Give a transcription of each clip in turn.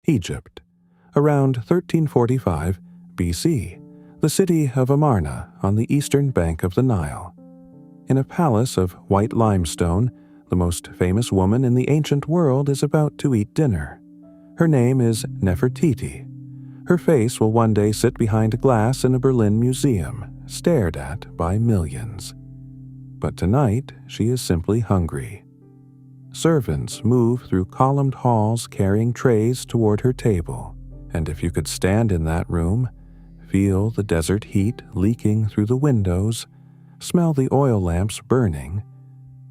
Egypt. Around 1345 BC, the city of Amarna on the eastern bank of the Nile. In a palace of white limestone, the most famous woman in the ancient world is about to eat dinner. Her name is Nefertiti. Her face will one day sit behind glass in a Berlin museum, stared at by millions. But tonight, she is simply hungry. Servants move through columned halls carrying trays toward her table, and if you could stand in that room, feel the desert heat leaking through the windows, smell the oil lamps burning,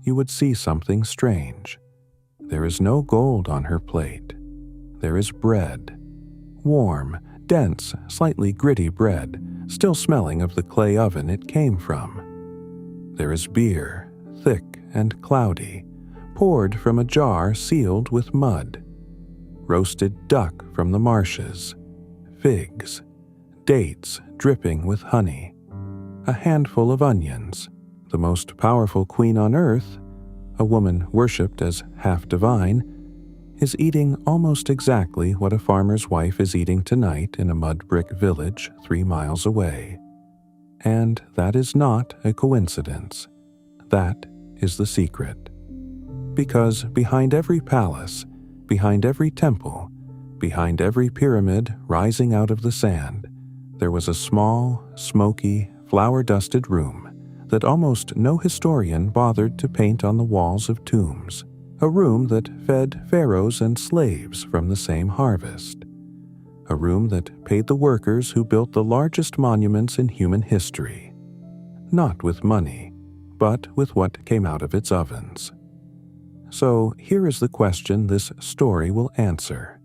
you would see something strange. There is no gold on her plate. There is bread. Warm, dense, slightly gritty bread, still smelling of the clay oven it came from. There is beer, thick and cloudy, poured from a jar sealed with mud. Roasted duck from the marshes. Figs. Dates dripping with honey. A handful of onions. The most powerful queen on earth, a woman worshipped as half divine, is eating almost exactly what a farmer's wife is eating tonight in a mud brick village 3 miles away. And that is not a coincidence. That is the secret. Because behind every palace, behind every temple, behind every pyramid rising out of the sand, there was a small, smoky, flour-dusted room that almost no historian bothered to paint on the walls of tombs, a room that fed pharaohs and slaves from the same harvest, a room that paid the workers who built the largest monuments in human history, not with money, but with what came out of its ovens. So here is the question this story will answer.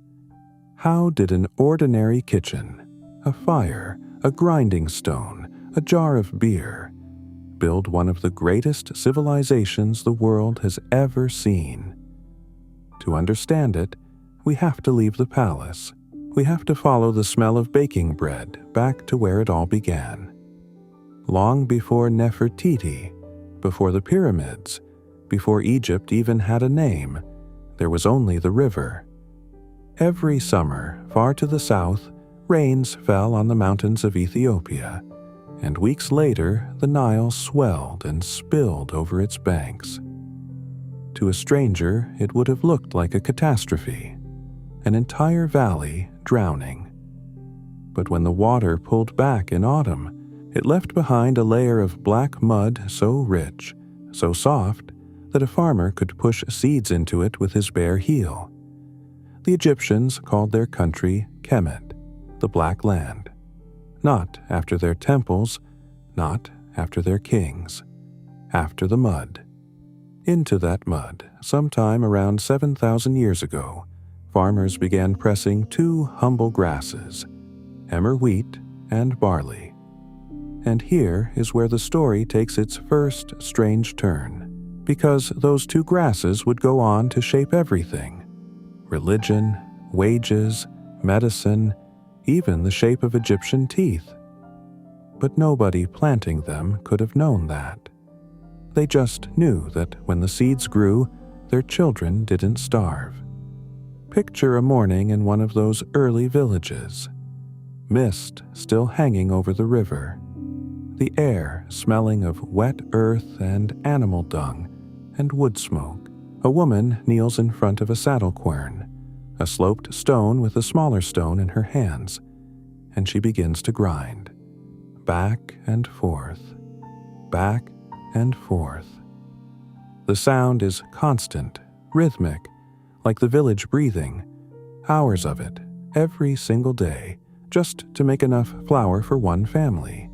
How did an ordinary kitchen, a fire, a grinding stone, a jar of beer, build one of the greatest civilizations the world has ever seen? To understand it, we have to leave the palace. We have to follow the smell of baking bread back to where it all began. Long before Nefertiti, before the pyramids, before Egypt even had a name, there was only the river. Every summer, far to the south, rains fell on the mountains of Ethiopia, and weeks later the Nile swelled and spilled over its banks. To a stranger, it would have looked like a catastrophe, an entire valley drowning. But when the water pulled back in autumn, it left behind a layer of black mud so rich, so soft, that a farmer could push seeds into it with his bare heel. The Egyptians called their country Kemet, the Black Land. Not after their temples, not after their kings, after the mud. Into that mud, sometime around 7,000 years ago, farmers began pressing 2 humble grasses, emmer wheat and barley. And here is where the story takes its first strange turn, because those 2 grasses would go on to shape everything: religion, wages, medicine, even the shape of Egyptian teeth. But nobody planting them could have known that. They just knew that when the seeds grew, their children didn't starve. Picture a morning in one of those early villages. Mist still hanging over the river. The air smelling of wet earth and animal dung and wood smoke. A woman kneels in front of a saddle quern, a sloped stone with a smaller stone in her hands, and she begins to grind. Back and forth, back and forth. The sound is constant, rhythmic, like the village breathing, hours of it, every single day, just to make enough flour for one family.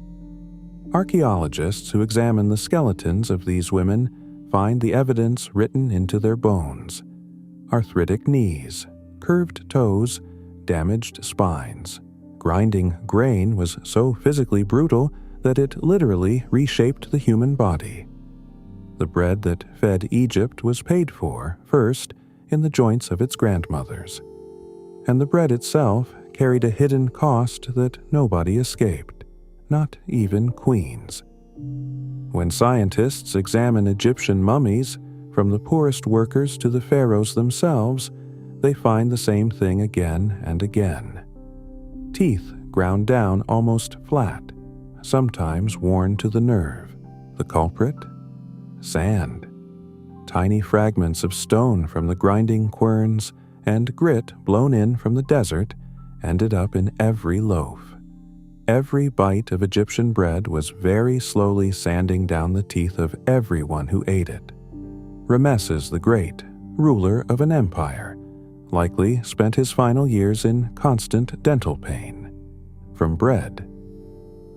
Archaeologists who examine the skeletons of these women find the evidence written into their bones: arthritic knees, curved toes, damaged spines. Grinding grain was so physically brutal that it literally reshaped the human body. The bread that fed Egypt was paid for, first, in the joints of its grandmothers. And the bread itself carried a hidden cost that nobody escaped, not even queens. When scientists examine Egyptian mummies, from the poorest workers to the pharaohs themselves, they find the same thing again and again. Teeth ground down almost flat, sometimes worn to the nerve. The culprit? Sand. Tiny fragments of stone from the grinding querns and grit blown in from the desert ended up in every loaf. Every bite of Egyptian bread was very slowly sanding down the teeth of everyone who ate it. Rameses the Great, ruler of an empire, likely spent his final years in constant dental pain from bread.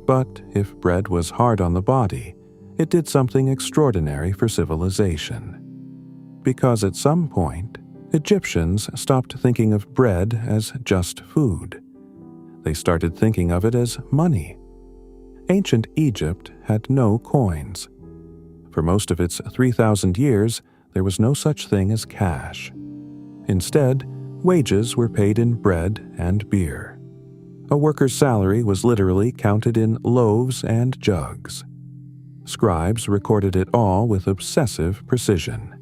But if bread was hard on the body, it did something extraordinary for civilization. Because at some point, Egyptians stopped thinking of bread as just food. They started thinking of it as money. Ancient Egypt had no coins. For most of its 3,000 years, there was no such thing as cash. Instead, wages were paid in bread and beer. A worker's salary was literally counted in loaves and jugs. Scribes recorded it all with obsessive precision.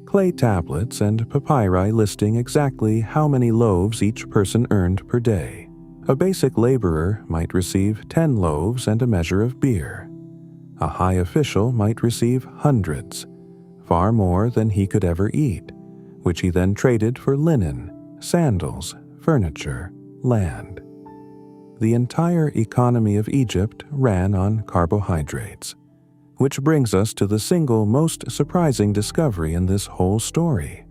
Clay tablets and papyri listing exactly how many loaves each person earned per day. A basic laborer might receive 10 loaves and a measure of beer. A high official might receive hundreds, far more than he could ever eat, which he then traded for linen, sandals, furniture, land. The entire economy of Egypt ran on carbohydrates, which brings us to the single most surprising discovery in this whole story.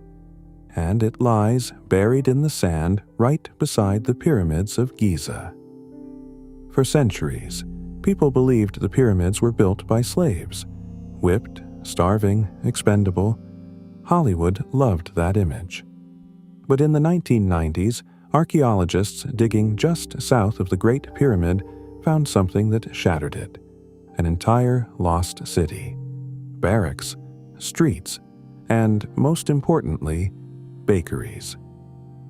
And it lies buried in the sand right beside the pyramids of Giza. For centuries, people believed the pyramids were built by slaves, whipped, starving, expendable. Hollywood loved that image. But in the 1990s, archaeologists digging just south of the Great Pyramid found something that shattered it: an entire lost city, barracks, streets, and, most importantly, bakeries.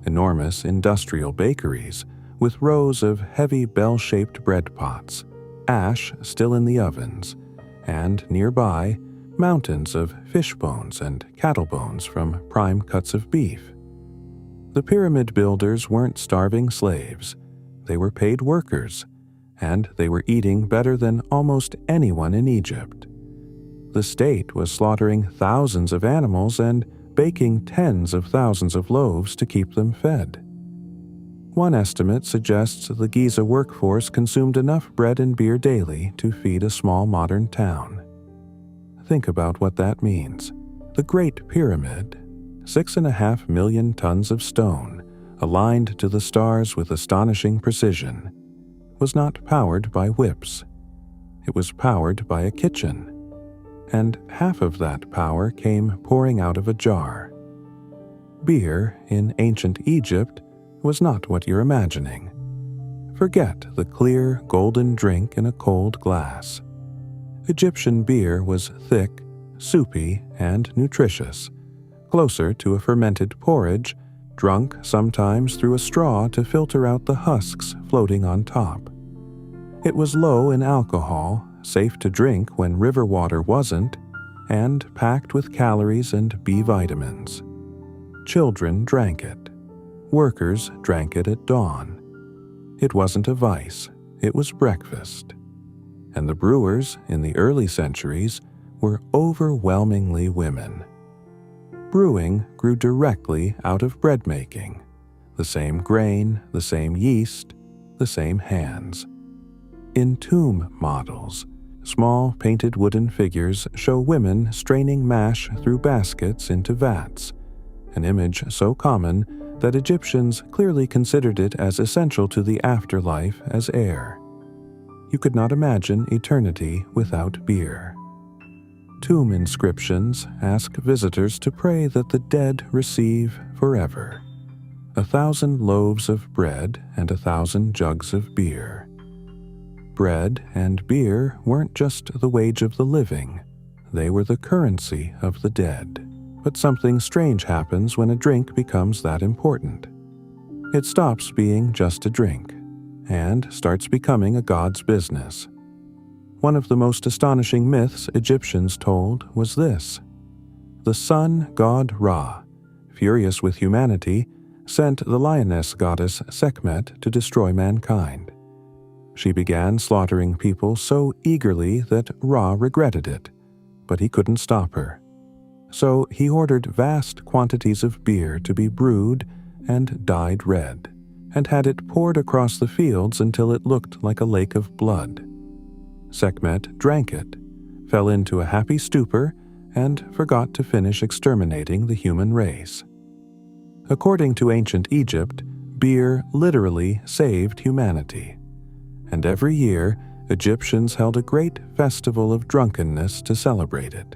Enormous industrial bakeries with rows of heavy bell-shaped bread pots, ash still in the ovens, and nearby, mountains of fish bones and cattle bones from prime cuts of beef. The pyramid builders weren't starving slaves. They were paid workers, and they were eating better than almost anyone in Egypt. The state was slaughtering thousands of animals and baking tens of thousands of loaves to keep them fed. One estimate suggests the Giza workforce consumed enough bread and beer daily to feed a small modern town. Think about what that means. The Great Pyramid, 6.5 million tons of stone, aligned to the stars with astonishing precision, was not powered by whips. It was powered by a kitchen. And half of that power came pouring out of a jar. Beer in ancient Egypt was not what you're imagining. Forget the clear, golden drink in a cold glass. Egyptian beer was thick, soupy, and nutritious, closer to a fermented porridge, drunk sometimes through a straw to filter out the husks floating on top. It was low in alcohol, safe to drink when river water wasn't, and packed with calories and B vitamins. Children drank it. Workers drank it at dawn. It wasn't a vice, it was breakfast. And the brewers in the early centuries were overwhelmingly women. Brewing grew directly out of bread making. The same grain, the same yeast, the same hands. In tomb models, small painted wooden figures show women straining mash through baskets into vats, an image so common that Egyptians clearly considered it as essential to the afterlife as air. You could not imagine eternity without beer. Tomb inscriptions ask visitors to pray that the dead receive forever 1,000 loaves of bread and 1,000 jugs of beer. Bread and beer weren't just the wage of the living, they were the currency of the dead. But something strange happens when a drink becomes that important. It stops being just a drink, and starts becoming a god's business. One of the most astonishing myths Egyptians told was this: the sun god Ra, furious with humanity, sent the lioness goddess Sekhmet to destroy mankind. She began slaughtering people so eagerly that Ra regretted it, but he couldn't stop her. So he ordered vast quantities of beer to be brewed and dyed red, and had it poured across the fields until it looked like a lake of blood. Sekhmet drank it, fell into a happy stupor, and forgot to finish exterminating the human race. According to ancient Egypt, beer literally saved humanity, and every year Egyptians held a great festival of drunkenness to celebrate it.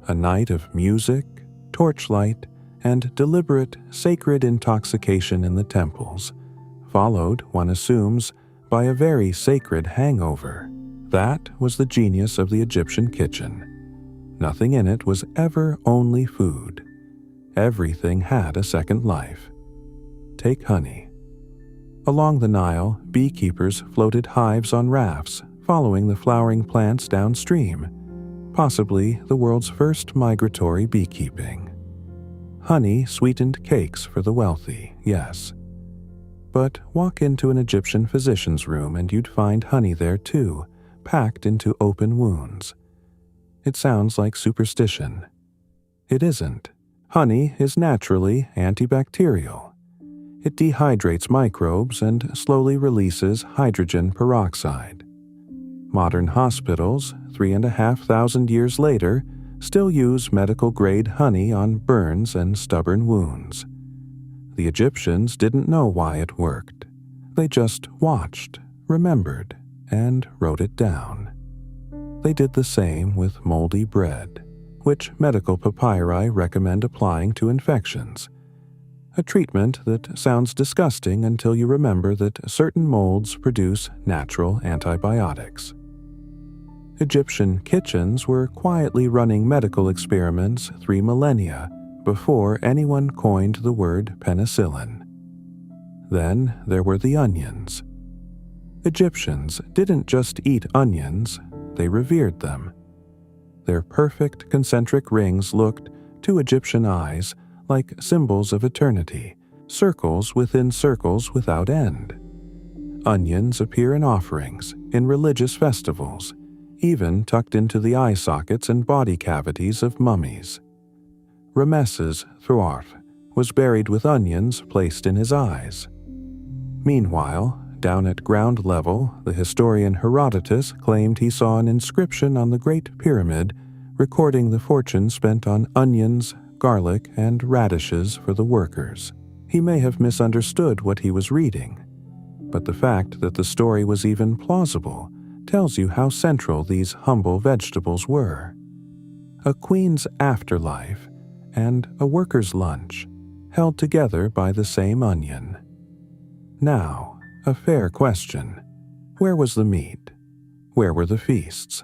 A night of music, torchlight, and deliberate sacred intoxication in the temples, followed, one assumes, by a very sacred hangover. That was the genius of the Egyptian kitchen. Nothing in it was ever only food. Everything had a second life. Take honey. Along the Nile, beekeepers floated hives on rafts, following the flowering plants downstream, possibly the world's first migratory beekeeping. Honey sweetened cakes for the wealthy, yes. But walk into an Egyptian physician's room and you'd find honey there too, packed into open wounds. It sounds like superstition. It isn't. Honey is naturally antibacterial. It dehydrates microbes and slowly releases hydrogen peroxide. Modern hospitals, 3,500 years later, still use medical-grade honey on burns and stubborn wounds. The Egyptians didn't know why it worked. They just watched, remembered, and wrote it down. They did the same with moldy bread, which medical papyri recommend applying to infections. A treatment that sounds disgusting until you remember that certain molds produce natural antibiotics. Egyptian kitchens were quietly running medical experiments 3 millennia before anyone coined the word penicillin. Then there were the onions. Egyptians didn't just eat onions, they revered them. Their perfect concentric rings looked, to Egyptian eyes, like symbols of eternity, circles within circles without end. Onions appear in offerings, in religious festivals, even tucked into the eye sockets and body cavities of mummies. Ramesses III was buried with onions placed in his eyes. Meanwhile, down at ground level, the historian Herodotus claimed he saw an inscription on the Great Pyramid recording the fortune spent on onions, garlic, and radishes for the workers. He may have misunderstood what he was reading, but the fact that the story was even plausible tells you how central these humble vegetables were. A queen's afterlife and a worker's lunch, held together by the same onion. Now, a fair question. Where was the meat? Where were the feasts?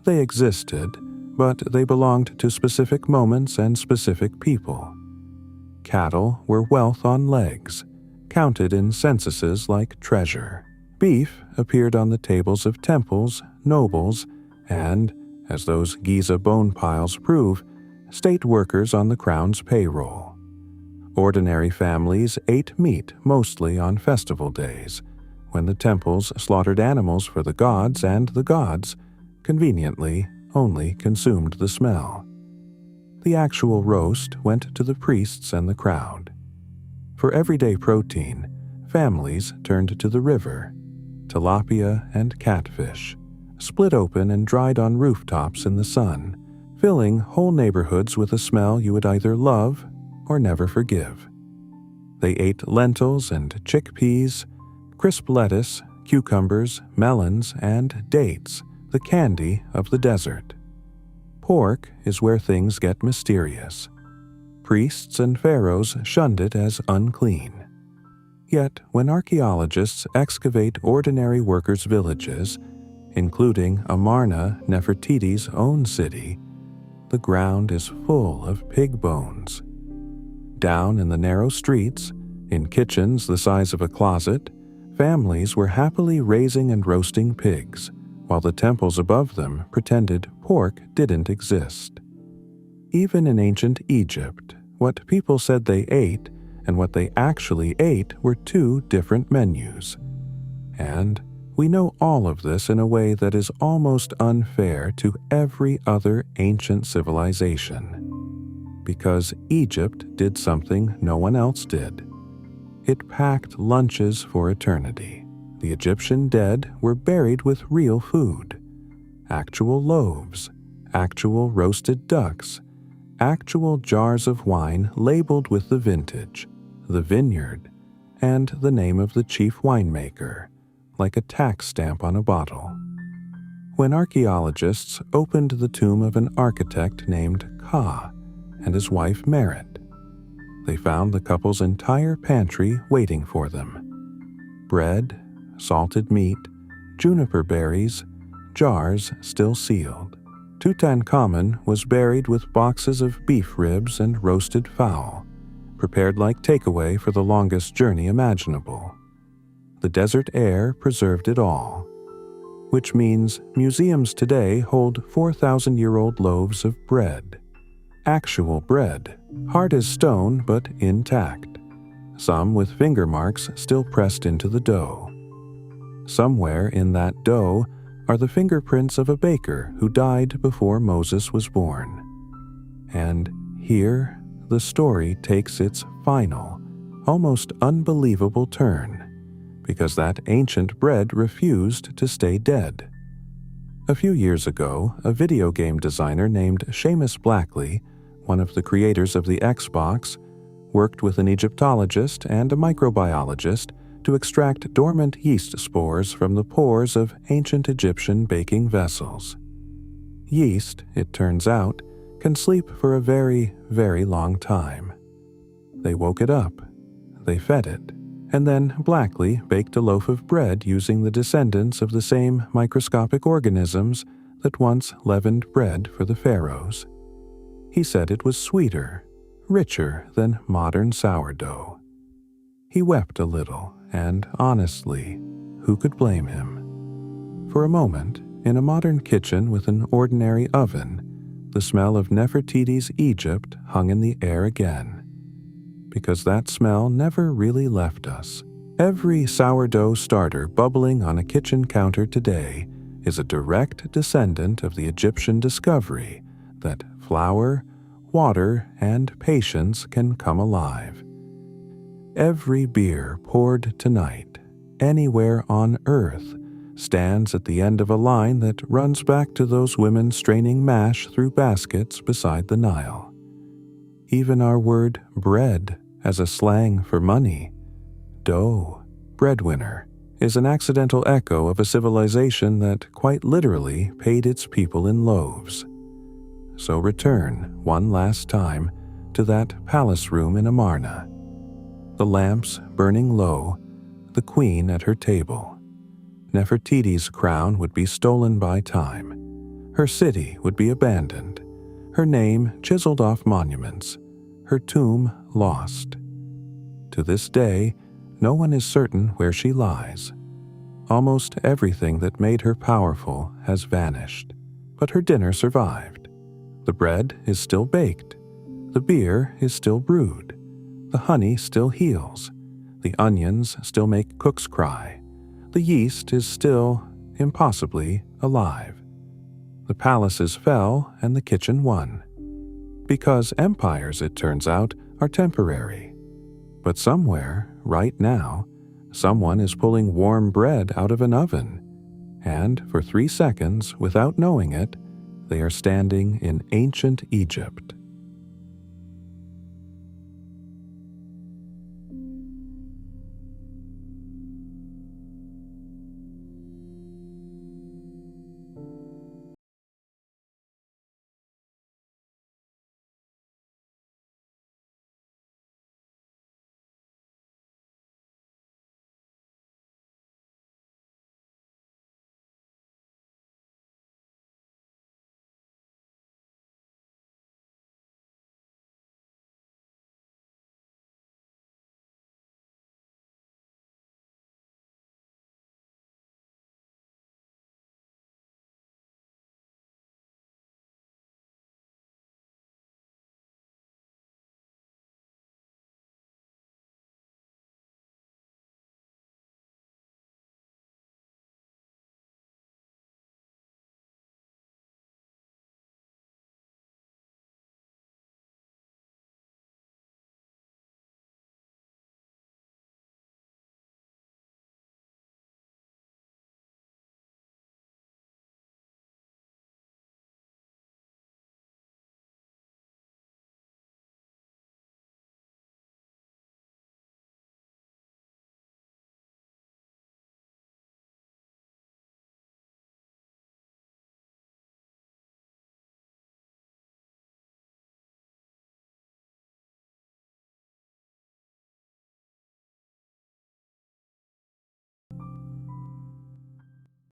They existed, but they belonged to specific moments and specific people. Cattle were wealth on legs, counted in censuses like treasure. Beef appeared on the tables of temples, nobles, and, as those Giza bone piles prove, state workers on the crown's payroll. Ordinary families ate meat mostly on festival days, when the temples slaughtered animals for the gods, and the gods, conveniently, only consumed the smell. The actual roast went to the priests and the crowd. For everyday protein, families turned to the river. Tilapia and catfish, split open and dried on rooftops in the sun, filling whole neighborhoods with a smell you would either love or never forgive. They ate lentils and chickpeas, crisp lettuce, cucumbers, melons, and dates, the candy of the desert. Pork is where things get mysterious. Priests and pharaohs shunned it as unclean. Yet, when archaeologists excavate ordinary workers' villages, including Amarna, Nefertiti's own city, the ground is full of pig bones. Down in the narrow streets, in kitchens the size of a closet, families were happily raising and roasting pigs, while the temples above them pretended pork didn't exist. Even in ancient Egypt, what people said they ate and what they actually ate were two different menus. And we know all of this in a way that is almost unfair to every other ancient civilization, because Egypt did something no one else did. It packed lunches for eternity. The Egyptian dead were buried with real food, actual loaves, actual roasted ducks, actual jars of wine labeled with the vintage, the vineyard, and the name of the chief winemaker, like a tax stamp on a bottle. When archaeologists opened the tomb of an architect named Ka and his wife Merit, they found the couple's entire pantry waiting for them. Bread, salted meat, juniper berries, jars still sealed. Tutankhamun was buried with boxes of beef ribs and roasted fowl, prepared like takeaway for the longest journey imaginable. The desert air preserved it all, which means museums today hold 4,000-year-old loaves of bread. Actual bread, hard as stone but intact, some with finger marks still pressed into the dough. Somewhere in that dough are the fingerprints of a baker who died before Moses was born. And here, the story takes its final, almost unbelievable turn, because that ancient bread refused to stay dead. A few years ago, a video game designer named Seamus Blackley, one of the creators of the Xbox, worked with an Egyptologist and a microbiologist to extract dormant yeast spores from the pores of ancient Egyptian baking vessels. Yeast, it turns out, can sleep for a very, very long time. They woke it up, they fed it, and then Blackley baked a loaf of bread using the descendants of the same microscopic organisms that once leavened bread for the pharaohs. He said it was sweeter, richer than modern sourdough. He wept a little, and honestly, who could blame him? For a moment, in a modern kitchen with an ordinary oven, the smell of Nefertiti's Egypt hung in the air again. Because that smell never really left us. Every sourdough starter bubbling on a kitchen counter today is a direct descendant of the Egyptian discovery that flour, water, and patience can come alive. Every beer poured tonight, anywhere on earth, stands at the end of a line that runs back to those women straining mash through baskets beside the Nile. Even our word bread as a slang for money, dough, breadwinner, is an accidental echo of a civilization that quite literally paid its people in loaves. So return, one last time, to that palace room in Amarna. The lamps burning low, the queen at her table. Nefertiti's crown would be stolen by time. Her city would be abandoned. Her name chiseled off monuments. Her tomb lost. To this day, no one is certain where she lies. Almost everything that made her powerful has vanished, but her dinner survived. The bread is still baked. The beer is still brewed. The honey still heals. The onions still make cooks cry. The yeast is still, impossibly, alive. The palaces fell and the kitchen won. Because empires, it turns out, are temporary. But somewhere, right now, someone is pulling warm bread out of an oven, and for 3 seconds, without knowing it, they are standing in ancient Egypt.